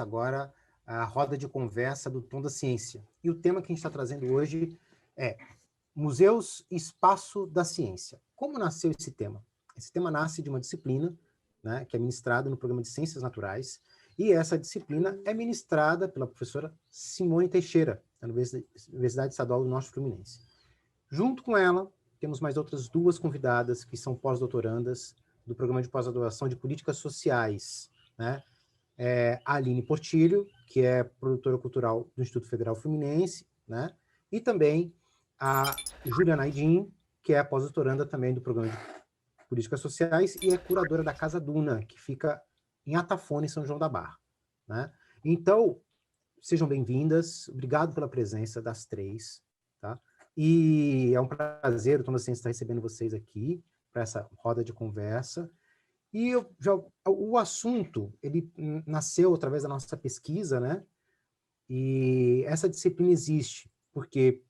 agora a roda de conversa do Tom da Ciência. E o tema que a gente está trazendo hoje é Museus e Espaço da Ciência. Como nasceu esse tema? Esse tema nasce de uma disciplina, né, que é ministrada no programa de Ciências Naturais, e essa disciplina é ministrada pela professora Simone Teixeira, da Universidade Estadual do Norte Fluminense. Junto com ela, temos mais outras duas convidadas que são pós-doutorandas do programa de pós-graduação de Políticas Sociais, né? A Aline Portilho, que é produtora cultural do Instituto Federal Fluminense, né? E também a Juliana Aidin, que é pós-doutoranda também do programa de Políticas Sociais e é curadora da Casa Duna, que fica em Atafona, em São João da Barra, né? Então, sejam bem-vindas, obrigado pela presença das três, tá? E é um prazer, o Tom da Ciência estar recebendo vocês aqui para essa roda de conversa. E o assunto, ele nasceu através da nossa pesquisa, né? E essa disciplina existe porque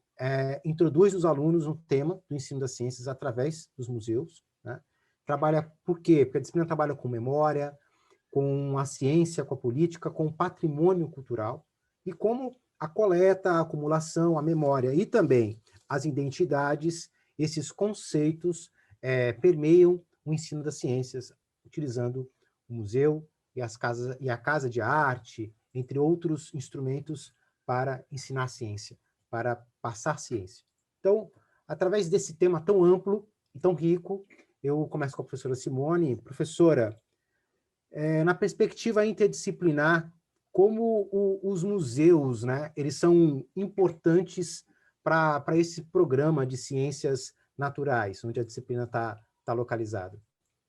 introduz os alunos no tema do ensino das ciências através dos museus, né? Trabalha, por quê? Porque a disciplina trabalha com memória, com a ciência, com a política, com o patrimônio cultural, e como a coleta, a acumulação, a memória e também as identidades, esses conceitos permeiam o ensino das ciências, utilizando o museu e a casa de arte, entre outros instrumentos para ensinar ciência, para passar ciência. Então, através desse tema tão amplo e tão rico, eu começo com a professora Simone. Professora, na perspectiva interdisciplinar, como os museus, né, eles são importantes para esse programa de ciências naturais, onde a disciplina está localizada?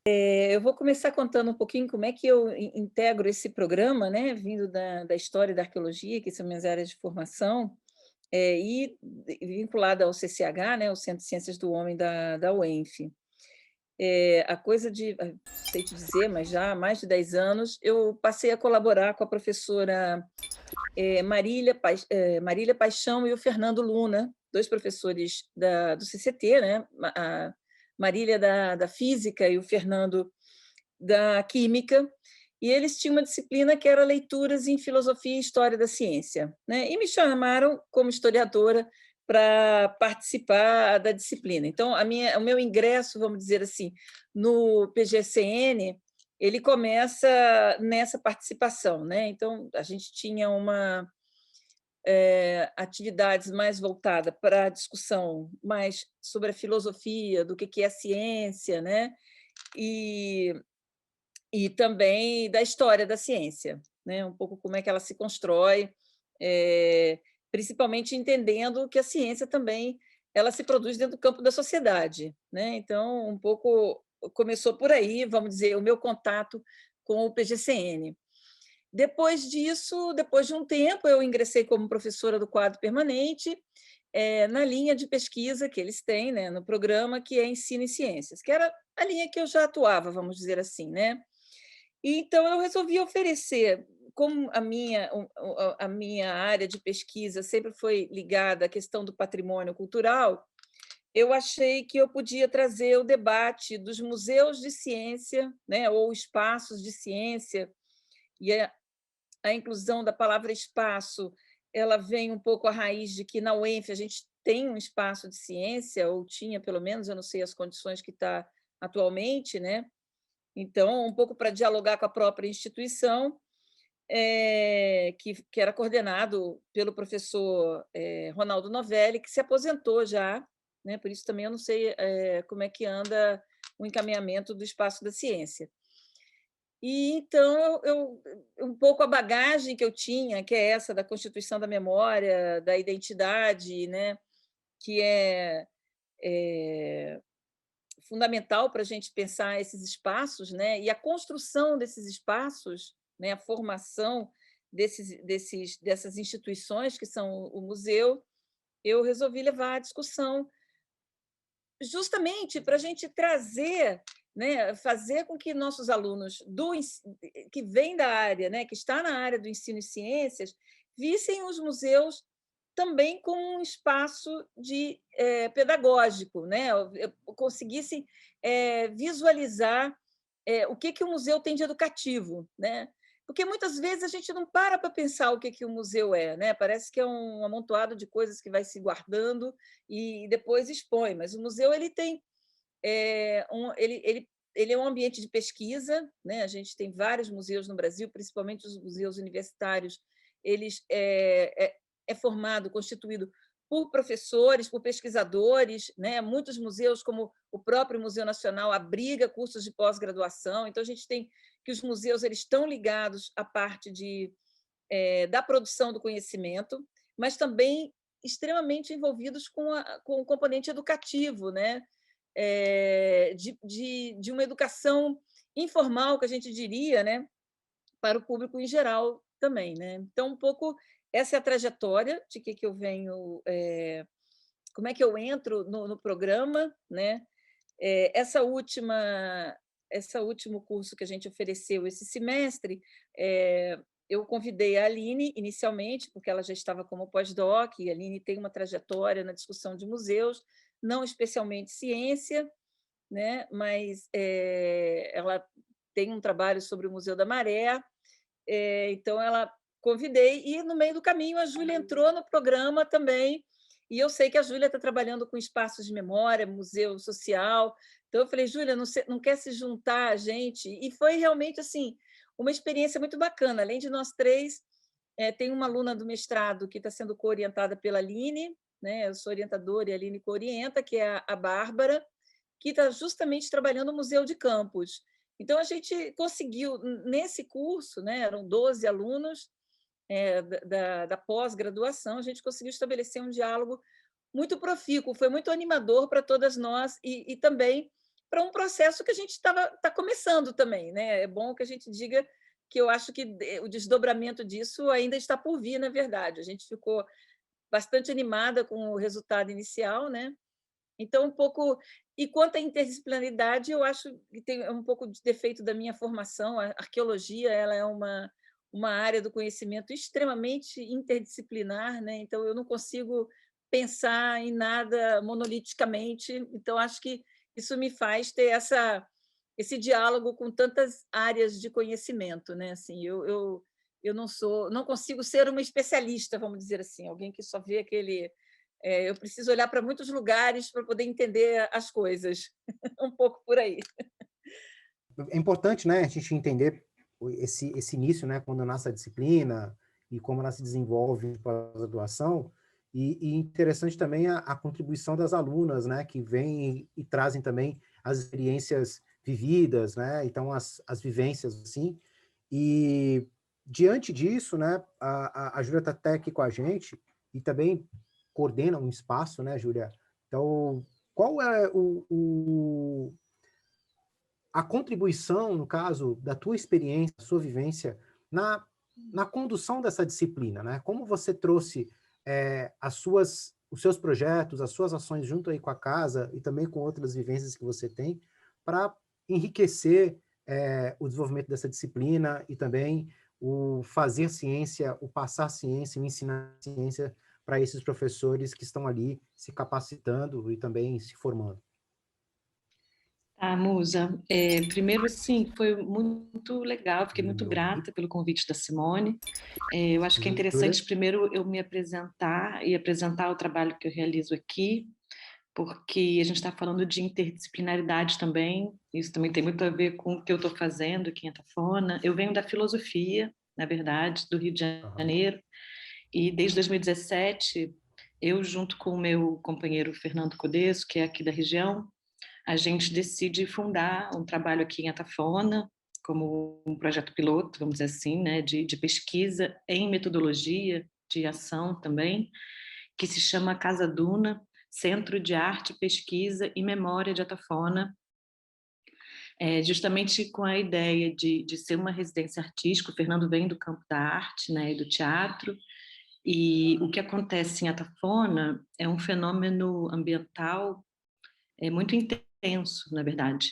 Eu vou começar contando um pouquinho como é que eu integro esse programa, né, vindo da história e da arqueologia, que são minhas áreas de formação, e vinculada ao CCH, né, o Centro de Ciências do Homem da UENF. A coisa de, sei te dizer, mas já há mais de 10 anos, eu passei a colaborar com a professora Marília Paixão e o Fernando Luna, dois professores do CCT, né, a Marília da Física e o Fernando da Química, e eles tinham uma disciplina que era Leituras em Filosofia e História da Ciência, né? E me chamaram como historiadora para participar da disciplina. Então, o meu ingresso, vamos dizer assim, no PGCN, ele começa nessa participação, né? Então, a gente tinha atividades mais voltada para a discussão mais sobre a filosofia, do que é a ciência, né? E também da história da ciência, né? Um pouco como é que ela se constrói, principalmente entendendo que a ciência também ela se produz dentro do campo da sociedade, né? Então, um pouco começou por aí, vamos dizer, o meu contato com o PGCN. Depois disso, depois de um tempo, eu ingressei como professora do quadro permanente, na linha de pesquisa que eles têm, né, no programa, que é Ensino em Ciências, que era a linha que eu já atuava, vamos dizer assim, né? E então eu resolvi oferecer, como a minha área de pesquisa sempre foi ligada à questão do patrimônio cultural, eu achei que eu podia trazer o debate dos museus de ciência, né, ou espaços de ciência, e a inclusão da palavra espaço, ela vem um pouco à raiz de que na UENF a gente tem um espaço de ciência, ou tinha pelo menos, eu não sei as condições que está atualmente, né? Então, um pouco para dialogar com a própria instituição, que era coordenado pelo professor Ronaldo Novelli, que se aposentou já, né? Por isso também eu não sei como é que anda o encaminhamento do espaço da ciência. E então um pouco a bagagem que eu tinha, que é essa da constituição da memória, da identidade, né? Que é fundamental para a gente pensar esses espaços, né? E a construção desses espaços, né? A formação dessas instituições que são o museu, eu resolvi levar à discussão justamente para a gente trazer, né, fazer com que nossos alunos que vêm da área, né, que está na área do ensino e ciências, vissem os museus também como um espaço pedagógico, né, conseguissem visualizar o que o museu tem de educativo, né? Porque muitas vezes a gente não para pensar o que que o museu é, né? Parece que é um amontoado de coisas que vai se guardando e depois expõe, mas o museu ele tem ele é um ambiente de pesquisa, né? A gente tem vários museus no Brasil, principalmente os museus universitários, eles é formado, constituído por professores, por pesquisadores, né? Muitos museus, como o próprio Museu Nacional, abriga cursos de pós-graduação. Então, a gente tem que os museus eles estão ligados à parte da produção do conhecimento, mas também extremamente envolvidos com o componente educativo, né? De uma educação informal, que a gente diria, né? Para o público em geral também. Né? Então, um pouco essa é a trajetória de que eu venho, como é que eu entro no programa, né? Esse último curso que a gente ofereceu esse semestre, eu convidei a Aline inicialmente, porque ela já estava como pós-doc, e a Aline tem uma trajetória na discussão de museus, não especialmente ciência, né? Mas ela tem um trabalho sobre o Museu da Maré, então ela convidei, e no meio do caminho a Júlia entrou no programa também, e eu sei que a Júlia está trabalhando com espaços de memória, museu social, então eu falei, Júlia, não quer se juntar a gente? E foi realmente assim uma experiência muito bacana. Além de nós três, tem uma aluna do mestrado que está sendo co-orientada pela Aline, né? Eu sou orientadora e a Aline co-orienta, que é a Bárbara, que está justamente trabalhando no Museu de Campos. Então, a gente conseguiu, nesse curso, né, eram 12 alunos da pós-graduação, a gente conseguiu estabelecer um diálogo muito profícuo, foi muito animador para todas nós e também para um processo que a gente está começando também. Né? É bom que a gente diga que eu acho que o desdobramento disso ainda está por vir, na verdade. A gente ficou bastante animada com o resultado inicial, né? Então, um pouco. E quanto à interdisciplinaridade, eu acho que tem um pouco de defeito da minha formação. A arqueologia ela é uma área do conhecimento extremamente interdisciplinar, né? Então, eu não consigo pensar em nada monoliticamente. Então, acho que isso me faz ter esse diálogo com tantas áreas de conhecimento, né? Assim, eu não consigo ser uma especialista, vamos dizer assim, alguém que só vê aquele eu preciso olhar para muitos lugares para poder entender as coisas. Um pouco por aí. É importante, né, a gente entender esse início, né, quando nasce a disciplina e como ela se desenvolve para a graduação, e interessante também a contribuição das alunas, né, que vêm e trazem também as experiências vividas, né, então as vivências, assim, e diante disso, né, a Júlia está até aqui com a gente, e também coordena um espaço, né, Júlia? Então, qual é a contribuição, no caso, da tua experiência, da sua vivência, na condução dessa disciplina, né? Como você trouxe os seus projetos, as suas ações junto aí com a casa e também com outras vivências que você tem para enriquecer o desenvolvimento dessa disciplina e também o fazer ciência, o passar ciência, o ensinar ciência para esses professores que estão ali se capacitando e também se formando. Ah, Musa, primeiro, assim, foi muito legal, fiquei muito grata pelo convite da Simone. Eu acho que é interessante, primeiro, eu me apresentar e apresentar o trabalho que eu realizo aqui, porque a gente está falando de interdisciplinaridade também, isso também tem muito a ver com o que eu estou fazendo aqui em Atafona. Eu venho da filosofia, na verdade, do Rio de Janeiro, e desde 2017, eu, junto com o meu companheiro Fernando Codesso, que é aqui da região, a gente decide fundar um trabalho aqui em Atafona, como um projeto piloto, vamos dizer assim, né, de pesquisa em metodologia de ação também, que se chama Casa Duna, Centro de Arte, Pesquisa e Memória de Atafona, justamente com a ideia de ser uma residência artística. O Fernando vem do campo da arte, né, e do teatro, e o que acontece em Atafona é um fenômeno ambiental muito intenso, na verdade,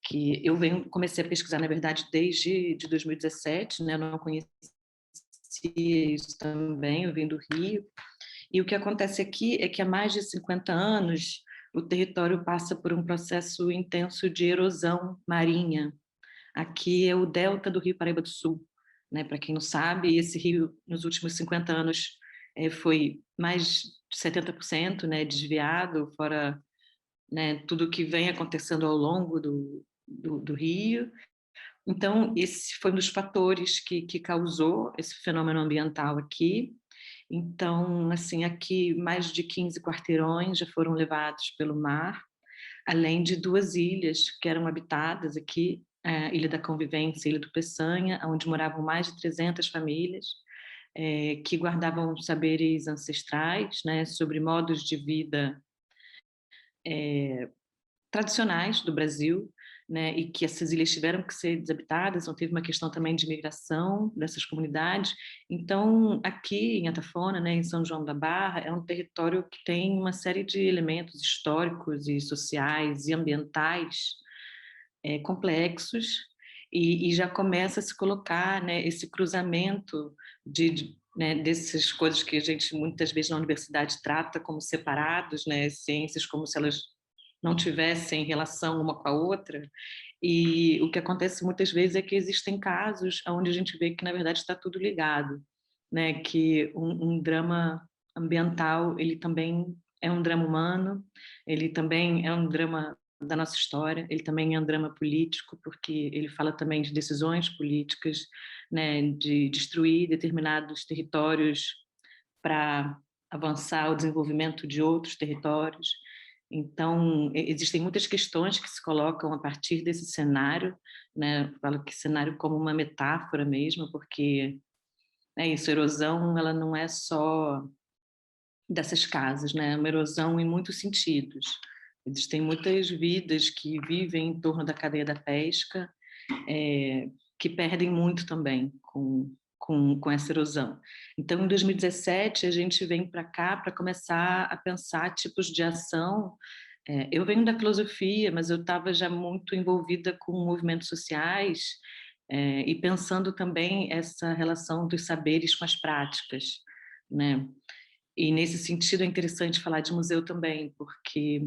que eu comecei a pesquisar, na verdade, desde 2017, né? Eu não conhecia isso também, eu vim do Rio, e o que acontece aqui é que há mais de 50 anos o território passa por um processo intenso de erosão marinha. Aqui é o delta do Rio Paraíba do Sul, né? Para quem não sabe, esse rio, nos últimos 50 anos, foi mais de 70%, né, desviado, fora, né, tudo que vem acontecendo ao longo do rio. Então, esse foi um dos fatores que causou esse fenômeno ambiental aqui. Então, assim, aqui mais de 15 quarteirões já foram levados pelo mar, além de 2 ilhas que eram habitadas aqui, a Ilha da Convivência e Ilha do Peçanha, onde moravam mais de 300 famílias, que guardavam saberes ancestrais, né, sobre modos de vida tradicionais do Brasil, né, e que essas ilhas tiveram que ser desabitadas, então teve uma questão também de migração dessas comunidades. Então, aqui em Atafona, né, em São João da Barra, é um território que tem uma série de elementos históricos e sociais e ambientais complexos, e já começa a se colocar, né, esse cruzamento né, dessas coisas que a gente muitas vezes na universidade trata como separados, né, ciências como se elas não tivessem relação uma com a outra, e o que acontece muitas vezes é que existem casos onde a gente vê que na verdade está tudo ligado, né, que um drama ambiental, ele também é um drama humano, ele também é um drama da nossa história, ele também é um drama político, porque ele fala também de decisões políticas, né, de destruir determinados territórios para avançar o desenvolvimento de outros territórios. Então, existem muitas questões que se colocam a partir desse cenário, né? Eu falo que cenário como uma metáfora mesmo, porque isso, a erosão, ela não é só dessas casas, né? É uma erosão em muitos sentidos. Existem muitas vidas que vivem em torno da cadeia da pesca, que perdem muito também com essa erosão. Então, em 2017, a gente vem para cá para começar a pensar tipos de ação. Eu venho da filosofia, mas eu estava já muito envolvida com movimentos sociais, e pensando também essa relação dos saberes com as práticas, né? E nesse sentido é interessante falar de museu também, porque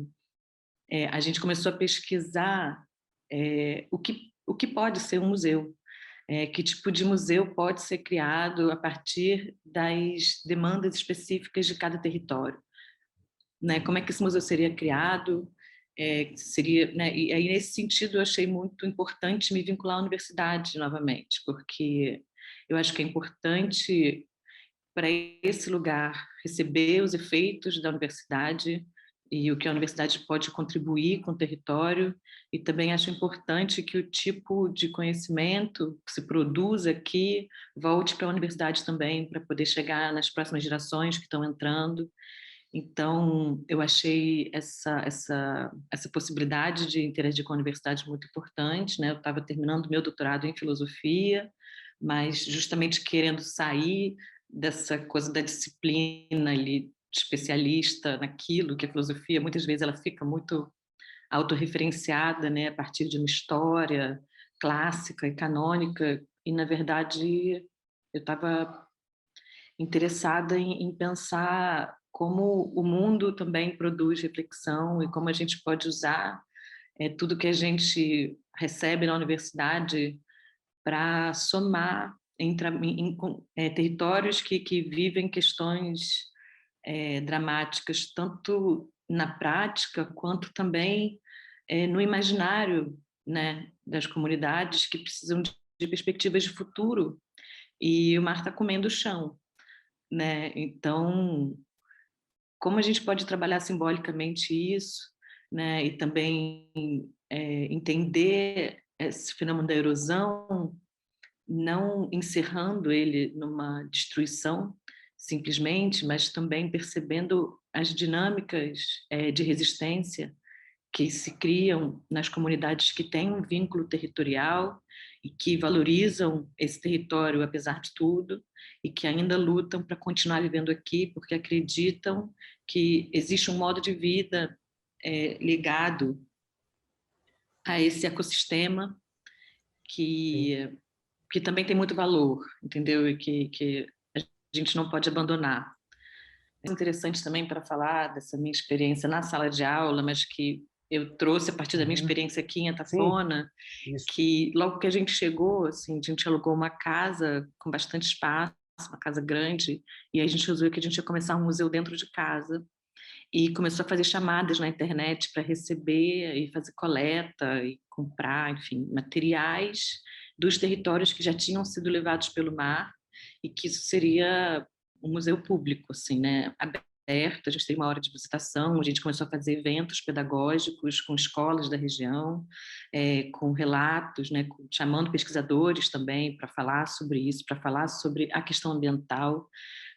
a gente começou a pesquisar o que pode ser um museu, que tipo de museu pode ser criado a partir das demandas específicas de cada território, né? Como é que esse museu seria criado? Seria, né? E aí nesse sentido eu achei muito importante me vincular à universidade novamente, porque eu acho que é importante para esse lugar receber os efeitos da universidade e o que a universidade pode contribuir com o território, e também acho importante que o tipo de conhecimento que se produz aqui volte para a universidade também, para poder chegar nas próximas gerações que estão entrando. Então, eu achei essa possibilidade de interagir com a universidade muito importante, né? Eu estava terminando meu doutorado em filosofia, mas justamente querendo sair dessa coisa da disciplina ali, especialista naquilo, que a filosofia, muitas vezes, ela fica muito autorreferenciada, né, a partir de uma história clássica e canônica, e, na verdade, eu estava interessada em pensar como o mundo também produz reflexão e como a gente pode usar tudo que a gente recebe na universidade para somar em territórios que vivem questões dramáticas, tanto na prática quanto também no imaginário, né, das comunidades que precisam de perspectivas de futuro, e o mar está comendo o chão, né? Então, como a gente pode trabalhar simbolicamente isso, né, e também entender esse fenômeno da erosão, não encerrando ele numa destruição simplesmente, mas também percebendo as dinâmicas de resistência que se criam nas comunidades que têm um vínculo territorial e que valorizam esse território apesar de tudo, e que ainda lutam para continuar vivendo aqui porque acreditam que existe um modo de vida ligado a esse ecossistema que também tem muito valor, entendeu? E que a gente não pode abandonar. É interessante também para falar dessa minha experiência na sala de aula, mas que eu trouxe a partir da minha experiência aqui em Atafona, Isso. que logo que a gente chegou, assim, a gente alugou uma casa com bastante espaço, uma casa grande, e aí a gente resolveu que a gente ia começar um museu dentro de casa, e começou a fazer chamadas na internet para receber e fazer coleta e comprar, enfim, materiais dos territórios que já tinham sido levados pelo mar, e que isso seria um museu público, assim, né, aberto. A gente tem uma hora de visitação, a gente começou a fazer eventos pedagógicos com escolas da região, com relatos, né, chamando pesquisadores também para falar sobre isso, para falar sobre a questão ambiental,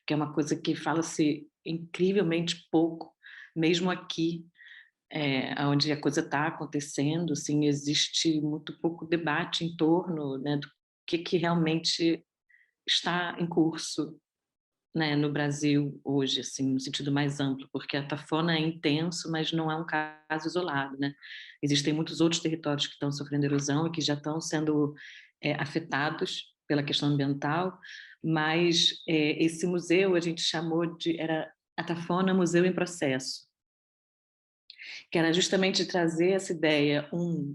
que é uma coisa que fala-se incrivelmente pouco, mesmo aqui, onde a coisa está acontecendo, assim, existe muito pouco debate em torno, né, do que realmente está em curso, né, no Brasil hoje, assim, no sentido mais amplo, porque a Tafona é intenso, mas não é um caso isolado, né? Existem muitos outros territórios que estão sofrendo erosão e que já estão sendo afetados pela questão ambiental, mas esse museu a gente chamou era a Tafona Museu em Processo, que era justamente trazer essa ideia,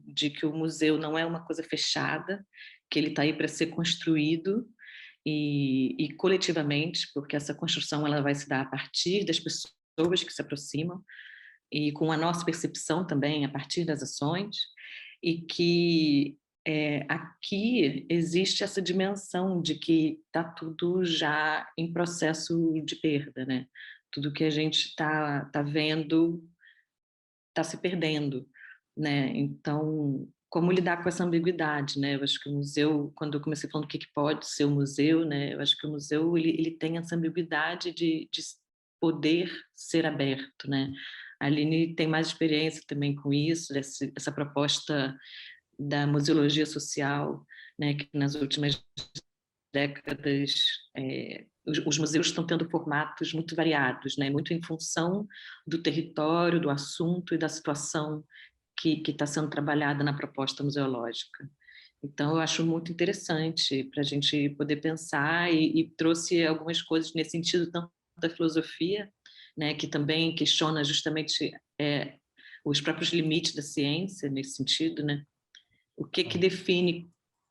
de que o museu não é uma coisa fechada, que ele está aí para ser construído, e coletivamente, porque essa construção ela vai se dar a partir das pessoas que se aproximam e com a nossa percepção também a partir das ações, e que aqui existe essa dimensão de que está tudo já em processo de perda, né? Tudo que a gente está vendo está se perdendo, né? Então, como lidar com essa ambiguidade, né? Eu acho que o museu, quando eu comecei falando o que pode ser o museu, né? Eu acho que o museu ele tem essa ambiguidade de poder ser aberto, né? A Aline tem mais experiência também com isso, essa proposta da museologia social, né? Que nas últimas décadas os museus estão tendo formatos muito variados, né? Muito em função do território, do assunto e da situação que está sendo trabalhada na proposta museológica. Então, eu acho muito interessante para a gente poder pensar, e trouxe algumas coisas nesse sentido, tanto da filosofia, né, que também questiona justamente os próprios limites da ciência nesse sentido, né? O que define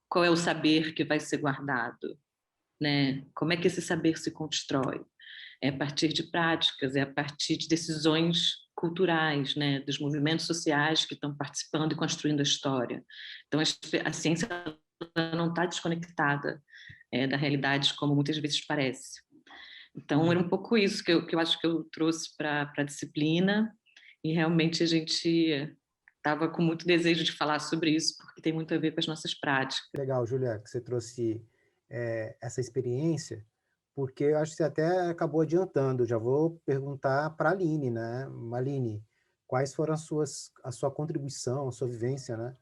qual é o saber que vai ser guardado, né? Como é que esse saber se constrói? É a partir de práticas, é a partir de decisões culturais, né? Dos movimentos sociais que estão participando e construindo a história. Então, a ciência não está desconectada da realidade, como muitas vezes parece. Então, era um pouco isso que eu acho que eu trouxe para a disciplina, e realmente a gente estava com muito desejo de falar sobre isso, porque tem muito a ver com as nossas práticas. Legal, Júlia, que você trouxe essa experiência, porque eu acho que você até acabou adiantando. Já vou perguntar para a Aline, né? Aline, quais foram a sua contribuição, a sua vivência, né?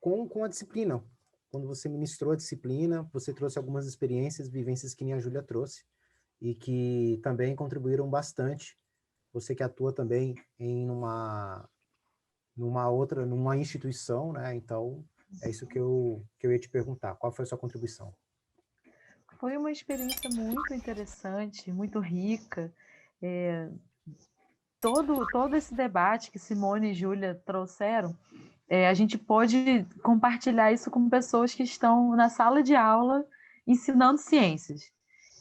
Com a disciplina. Quando você ministrou a disciplina, você trouxe algumas experiências, vivências que nem a Júlia trouxe, e que também contribuíram bastante. Você que atua também numa instituição, né? Então, é isso que eu ia te perguntar. Qual foi a sua contribuição? Foi uma experiência muito interessante, muito rica. Todo esse debate que Simone e Júlia trouxeram, a gente pode compartilhar isso com pessoas que estão na sala de aula ensinando ciências.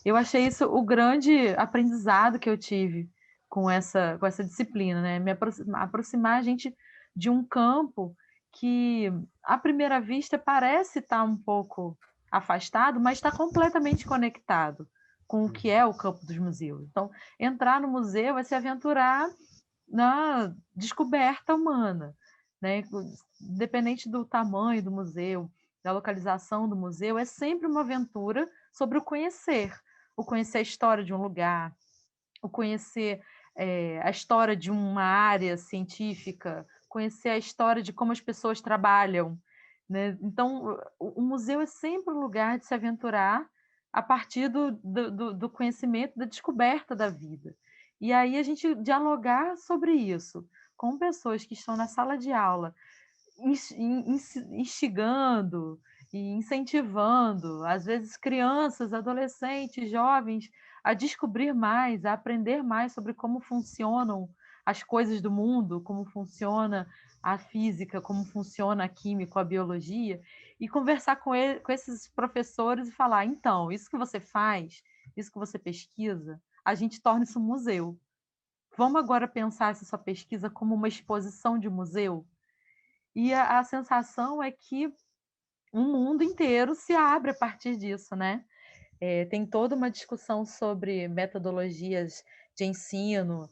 Eu achei isso o grande aprendizado que eu tive com essa disciplina, né? Aproximar a gente de um campo que, à primeira vista, parece estar um pouco afastado, mas está completamente conectado com o que é o campo dos museus. Então, entrar no museu é se aventurar na descoberta humana, né? Independente do tamanho do museu, da localização do museu, é sempre uma aventura sobre o conhecer a história de um lugar, o conhecer a história de uma área científica, conhecer a história de como as pessoas trabalham, né? Então, o museu é sempre um lugar de se aventurar a partir do conhecimento, da descoberta da vida. E aí a gente dialogar sobre isso com pessoas que estão na sala de aula, instigando e incentivando, às vezes, crianças, adolescentes, jovens, a descobrir mais, a aprender mais sobre como funcionam as coisas do mundo, como funciona a física, como funciona a química, a biologia, e conversar com esses professores e falar, então, isso que você faz, isso que você pesquisa, a gente torna isso um museu. Vamos agora pensar essa sua pesquisa como uma exposição de museu? E a sensação é que um mundo inteiro se abre a partir disso, né? Tem toda uma discussão sobre metodologias de ensino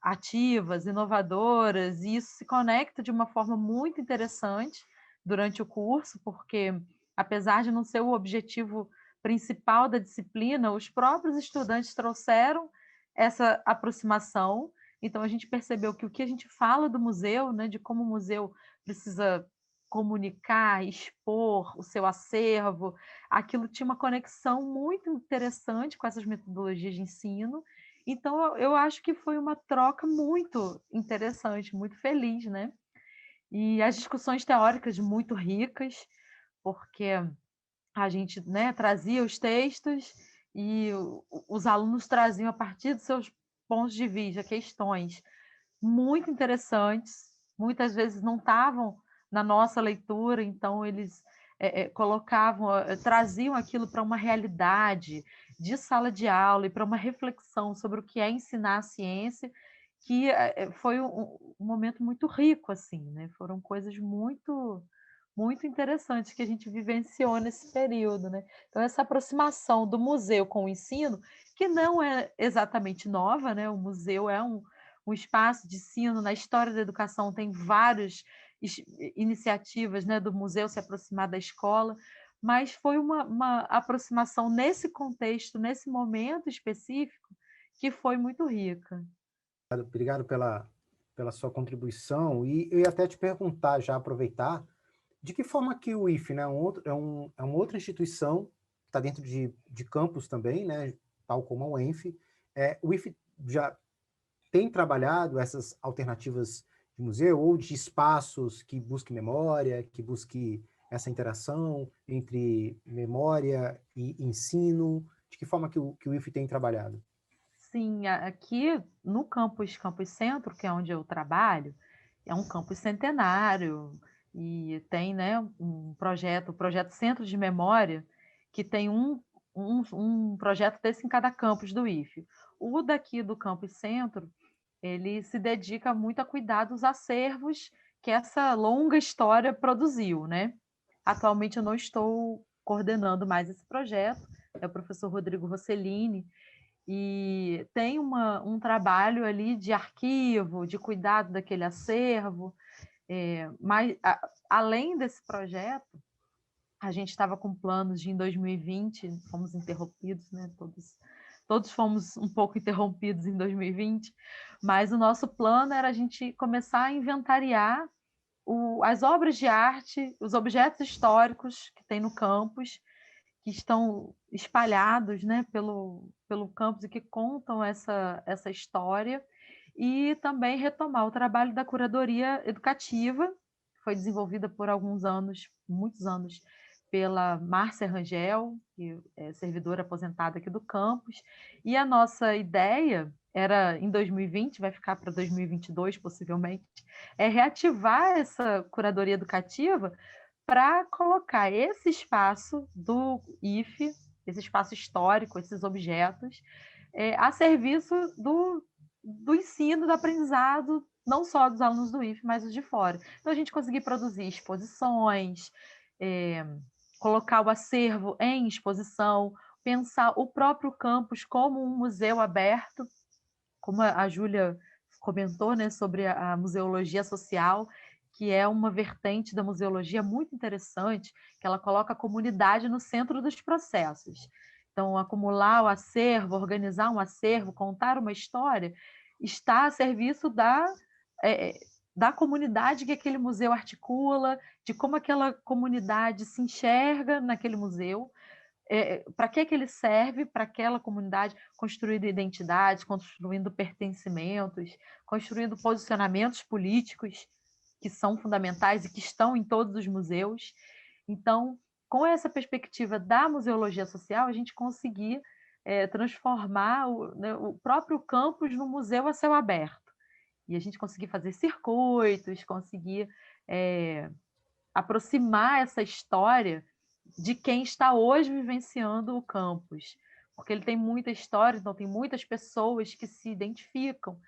ativas, inovadoras, e isso se conecta de uma forma muito interessante durante o curso, porque, apesar de não ser o objetivo principal da disciplina, os próprios estudantes trouxeram essa aproximação. Então, a gente percebeu que o que a gente fala do museu, né, de como o museu precisa comunicar, expor o seu acervo, aquilo tinha uma conexão muito interessante com essas metodologias de ensino. Então, eu acho que foi uma troca muito interessante, muito feliz, né? E as discussões teóricas muito ricas, porque a gente, né, trazia os textos e os alunos traziam, a partir dos seus pontos de vista, questões muito interessantes, muitas vezes não estavam na nossa leitura, então eles colocavam, traziam aquilo para uma realidade de sala de aula e para uma reflexão sobre o que é ensinar a ciência, que foi um momento muito rico, assim, né? Foram coisas muito interessantes que a gente vivenciou nesse período, né? Então, essa aproximação do museu com o ensino, que não é exatamente nova, né? O museu é um espaço de ensino. Na história da educação tem várias iniciativas, né, do museu se aproximar da escola, mas foi uma aproximação nesse contexto, nesse momento específico, que foi muito rica. Obrigado pela sua contribuição. E eu ia até te perguntar, já aproveitar, de que forma que o IFE, né, é uma outra instituição que está dentro de campus também, né, tal como a UENF, o IFE já tem trabalhado essas alternativas de museu ou de espaços que busquem memória, que busquem essa interação entre memória e ensino? De que forma que o IFE tem trabalhado? Sim, aqui no Campus Centro, que é onde eu trabalho, é um campus centenário e tem, né, um projeto, o projeto Centro de Memória, que tem um projeto desse em cada campus do IFE. O daqui do Campus Centro, ele se dedica muito a cuidar dos acervos que essa longa história produziu, né? Atualmente eu não estou coordenando mais esse projeto, é o professor Rodrigo Rossellini, e tem um trabalho ali de arquivo, de cuidado daquele acervo, mas além desse projeto, a gente estava com planos de, em 2020, fomos interrompidos, né? Todos fomos um pouco interrompidos em 2020, mas o nosso plano era a gente começar a inventariar as obras de arte, os objetos históricos que tem no campus, que estão espalhados, né, pelo campus e que contam essa história, e também retomar o trabalho da curadoria educativa, que foi desenvolvida por alguns anos, muitos anos, pela Márcia Rangel, que é servidora aposentada aqui do campus, e a nossa ideia era, em 2020, vai ficar para 2022 possivelmente, é reativar essa curadoria educativa para colocar esse espaço do IFE, esse espaço histórico, esses objetos, a serviço do ensino, do aprendizado, não só dos alunos do IFE, mas os de fora. Então, a gente conseguir produzir exposições, colocar o acervo em exposição, pensar o próprio campus como um museu aberto, como a Júlia comentou, né, sobre a museologia social, que é uma vertente da museologia muito interessante, que ela coloca a comunidade no centro dos processos. Então, acumular o acervo, organizar um acervo, contar uma história, está a serviço da comunidade que aquele museu articula, de como aquela comunidade se enxerga naquele museu, para que ele serve para aquela comunidade, construindo identidades, construindo pertencimentos, construindo posicionamentos políticos que são fundamentais e que estão em todos os museus. Então, com essa perspectiva da museologia social, a gente conseguir transformar o próprio campus num museu a céu aberto. E a gente conseguir fazer circuitos, conseguir aproximar essa história de quem está hoje vivenciando o campus. Porque ele tem muita história, então tem muitas pessoas que se identificam.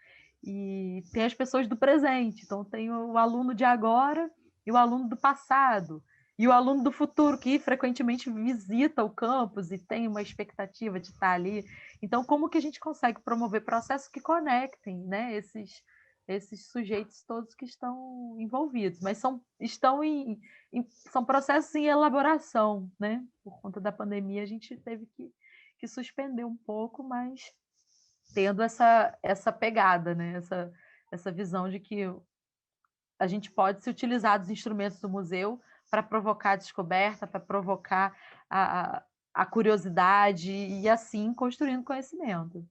E tem as pessoas do presente, então tem o aluno de agora e o aluno do passado. E o aluno do futuro, que frequentemente visita o campus e tem uma expectativa de estar ali. Então, como que a gente consegue promover processos que conectem, né, esses sujeitos todos que estão envolvidos? Mas são processos em elaboração, né? Por conta da pandemia, a gente teve que suspender um pouco, mas tendo essa pegada, né? Essa visão de que a gente pode se utilizar dos instrumentos do museu para provocar a descoberta, para provocar a curiosidade e assim construindo conhecimento.